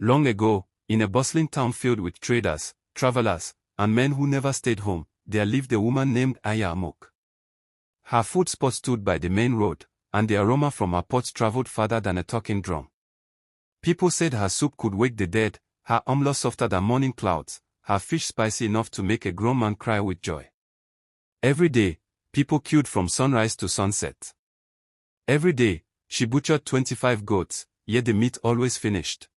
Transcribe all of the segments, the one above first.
Long ago, in a bustling town filled with traders, travelers, and men who never stayed home, there lived a woman named Amoke. Her food spot stood by the main road, and the aroma from her pots traveled farther than a talking drum. People said her soup could wake the dead, her omelette softer than morning clouds, her fish spicy enough to make a grown man cry with joy. Every day, people queued from sunrise to sunset. Every day, she butchered 25 goats, yet the meat always finished.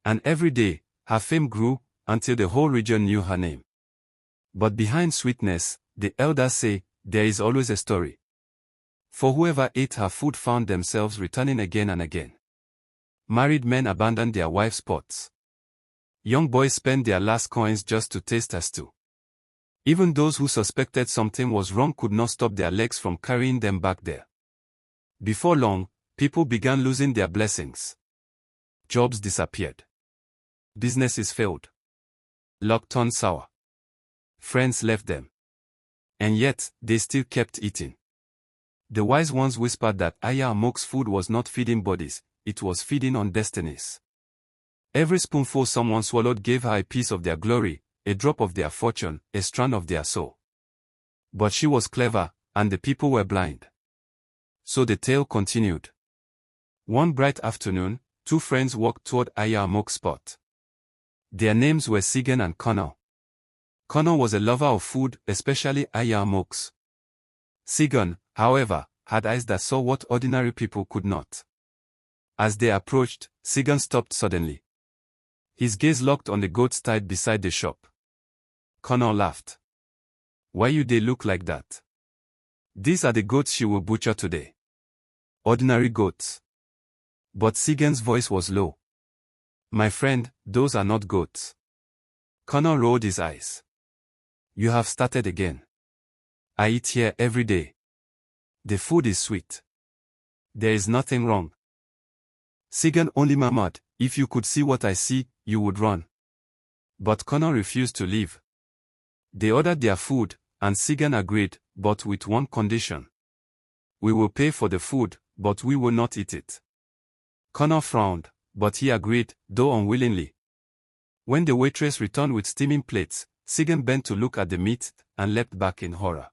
And every day, her fame grew, until the whole region knew her name. But behind sweetness, the elders say, there is always a story. For whoever ate her food found themselves returning again and again. Married men abandoned their wives' pots. Young boys spent their last coins just to taste her stew. Even those who suspected something was wrong could not stop their legs from carrying them back there. Before long, people began losing their blessings. Jobs disappeared. Businesses failed. Luck turned sour. Friends left them. And yet, they still kept eating. The wise ones whispered that Amoke's food was not feeding bodies, it was feeding on destinies. Every spoonful someone swallowed gave her a piece of their glory, a drop of their fortune, a strand of their soul. But she was clever, and the people were blind. So the tale continued. One bright afternoon, two friends walked toward Amoke's spot. Their names were Sigan and Connor. Connor was a lover of food, especially Amoke's. Sigan, however, had eyes that saw what ordinary people could not. As they approached, Sigan stopped suddenly. His gaze locked on the goats tied beside the shop. Connor laughed. Why you they look like that? These are the goats she will butcher today. Ordinary goats. But Sigan's voice was low. My friend, those are not goats. Connor rolled his eyes. You have started again. I eat here every day. The food is sweet. There is nothing wrong. Sigan only murmured, if you could see what I see, you would run. But Connor refused to leave. They ordered their food, and Sigan agreed, but with one condition. We will pay for the food, but we will not eat it. Connor frowned, but he agreed, though unwillingly. When the waitress returned with steaming plates, Sigan bent to look at the meat, and leapt back in horror.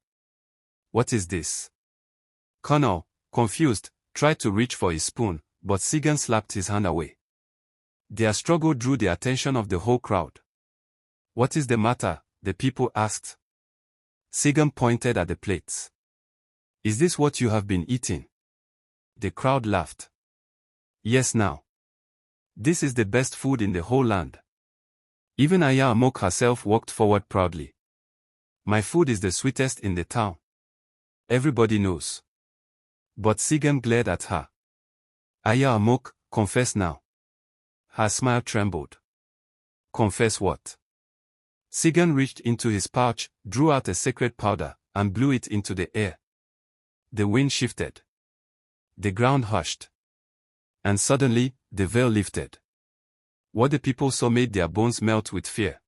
What is this? Connor, confused, tried to reach for his spoon, but Sigan slapped his hand away. Their struggle drew the attention of the whole crowd. What is the matter? The people asked. Sigan pointed at the plates. Is this what you have been eating? The crowd laughed. Yes now. This is the best food in the whole land. Even Amoke herself walked forward proudly. My food is the sweetest in the town. Everybody knows. But Sigan glared at her. Amoke, confess now. Her smile trembled. Confess what? Sigan reached into his pouch, drew out a sacred powder, and blew it into the air. The wind shifted. The ground hushed. And suddenly, the veil lifted. What the people saw made their bones melt with fear.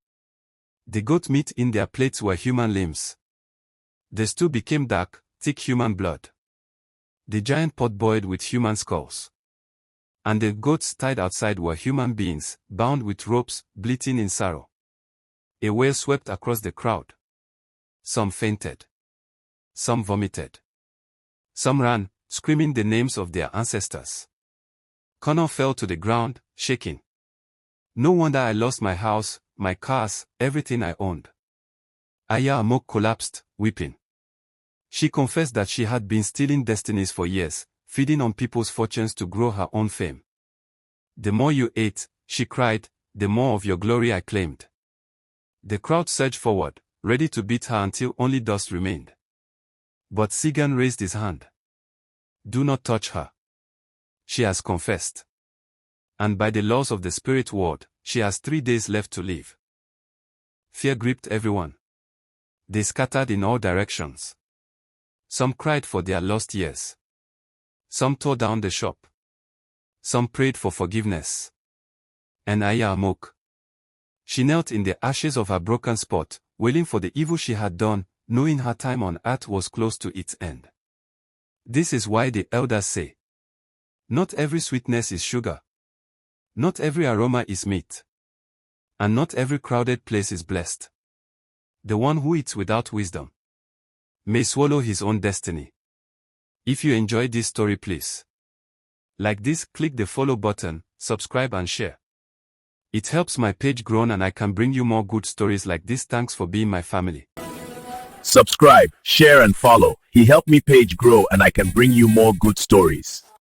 The goat meat in their plates were human limbs. The stew became dark, thick human blood. The giant pot boiled with human skulls. And the goats tied outside were human beings, bound with ropes, bleating in sorrow. A wail swept across the crowd. Some fainted. Some vomited. Some ran, screaming the names of their ancestors. Connor fell to the ground, shaking. No wonder I lost my house, my cars, everything I owned. Amoke collapsed, weeping. She confessed that she had been stealing destinies for years, feeding on people's fortunes to grow her own fame. The more you ate, she cried, the more of your glory I claimed. The crowd surged forward, ready to beat her until only dust remained. But Sigan raised his hand. Do not touch her. She has confessed. And by the laws of the spirit world, she has 3 days left to live. Fear gripped everyone. They scattered in all directions. Some cried for their lost years. Some tore down the shop. Some prayed for forgiveness. And Amoke. She knelt in the ashes of her broken spot, wailing for the evil she had done, knowing her time on earth was close to its end. This is why the elders say, not every sweetness is sugar. Not every aroma is meat. And not every crowded place is blessed. The one who eats without wisdom may swallow his own destiny. If you enjoyed this story, please like this, click the follow button, subscribe and share. It helps my page grow and I can bring you more good stories like this. Thanks for being my family. Subscribe, share and follow. He helped me page grow and I can bring you more good stories.